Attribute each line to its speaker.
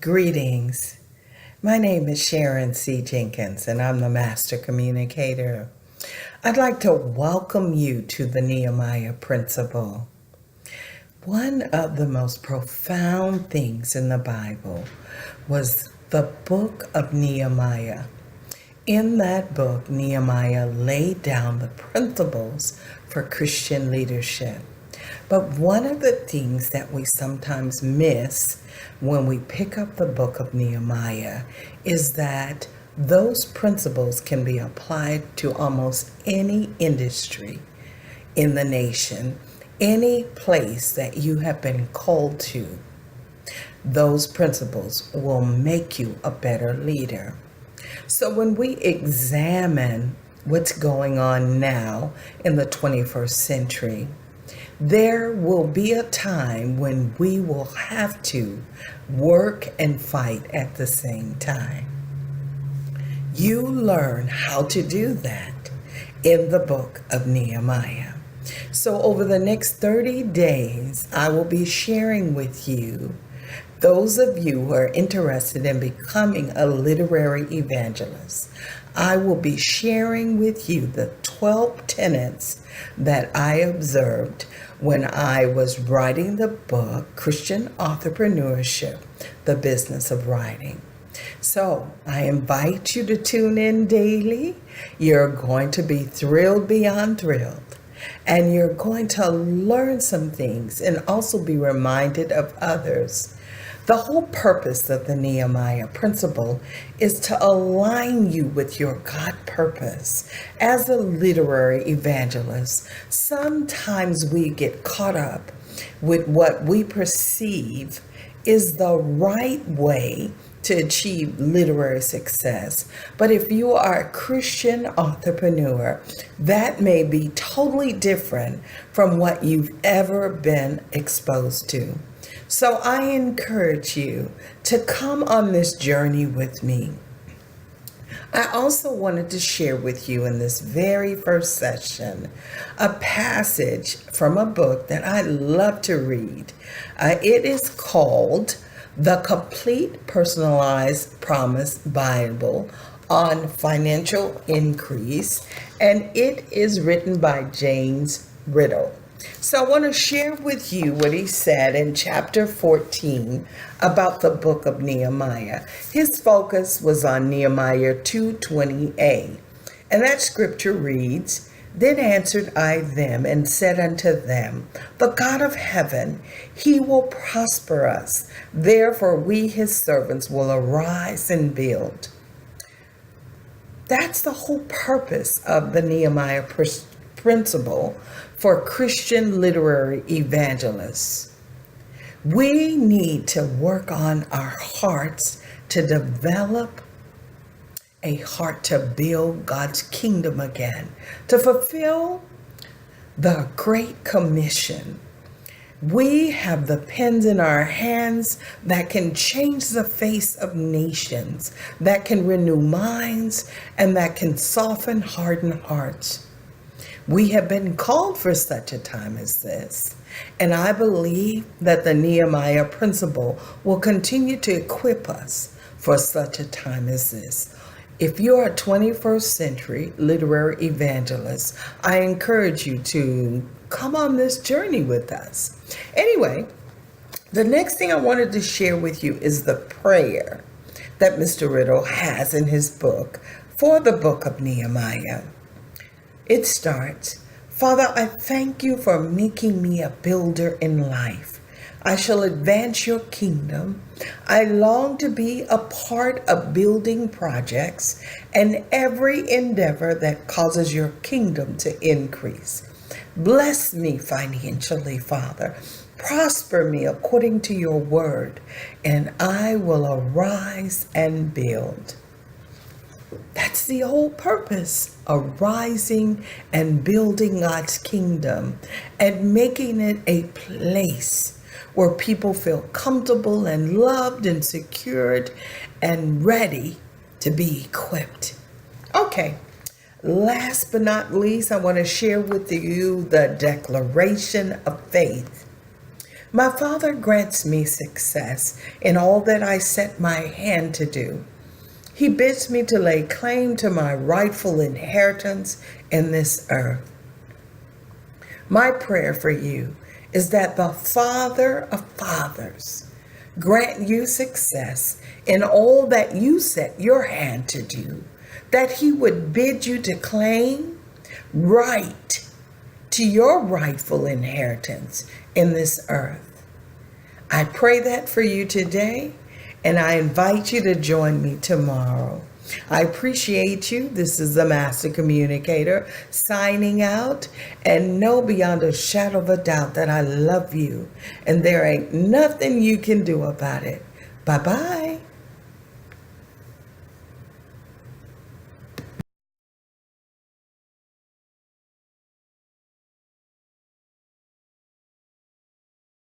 Speaker 1: Greetings. My name is Sharon C. Jenkins, and I'm the Master Communicator. I'd like to welcome you to the Nehemiah Principle. One of the most profound things in the Bible was the book of Nehemiah. In that book, Nehemiah laid down the principles for Christian leadership. But one of the things that we sometimes miss when we pick up the book of Nehemiah is that those principles can be applied to almost any industry in the nation, any place that you have been called to. Those principles will make you a better leader. So when we examine what's going on now in the 21st century, there will be a time when we will have to work and fight at the same time. You learn how to do that in the book of Nehemiah. So over the next 30 days, I will be sharing with you, those of you who are interested in becoming a literary evangelist, I will be sharing with you the 12 tenets that I observed when I was writing the book, Christian Entrepreneurship, The Business of Writing. So I invite you to tune in daily. You're going to be thrilled beyond thrilled. And you're going to learn some things and also be reminded of others. The whole purpose of the Nehemiah Principle is to align you with your God purpose. As a literary evangelist, sometimes we get caught up with what we perceive is the right way to achieve literary success. But if you are a Christian entrepreneur, that may be totally different from what you've ever been exposed to. So I encourage you to come on this journey with me. I also wanted to share with you in this very first session a passage from a book that I love to read. It is called The Complete Personalized Promise Bible on Financial Increase, and it is written by James Riddle. So I want to share with you what he said in chapter 14 about the book of Nehemiah. His focus was on Nehemiah 2:20a. And that scripture reads, "Then answered I them and said unto them, The God of heaven, he will prosper us. Therefore we his servants will arise and build." That's the whole purpose of the Nehemiah Principle for Christian literary evangelists. We need to work on our hearts to develop a heart to build God's kingdom again, to fulfill the Great Commission. We have the pens in our hands that can change the face of nations, that can renew minds, and that can soften hardened hearts. We have been called for such a time as this, and I believe that the Nehemiah Principle will continue to equip us for such a time as this. If you're a 21st century literary evangelist, I encourage you to come on this journey with us. Anyway, the next thing I wanted to share with you is the prayer that Mr. Riddle has in his book for the book of Nehemiah. It starts, "Father, I thank you for making me a builder in life. I shall advance your kingdom. I long to be a part of building projects and every endeavor that causes your kingdom to increase. Bless me financially, Father. Prosper me according to your word, and I will arise and build." That's the whole purpose, arising and building God's kingdom and making it a place where people feel comfortable and loved and secured and ready to be equipped. Okay, last but not least, I want to share with you the declaration of faith. My Father grants me success in all that I set my hand to do. He bids me to lay claim to my rightful inheritance in this earth. My prayer for you is that the Father of fathers grant you success in all that you set your hand to do, that He would bid you to claim right to your rightful inheritance in this earth. I pray that for you today, and I invite you to join me tomorrow. I appreciate you. This is the Master Communicator signing out, and know beyond a shadow of a doubt that I love you, and there ain't nothing you can do about it. Bye-bye.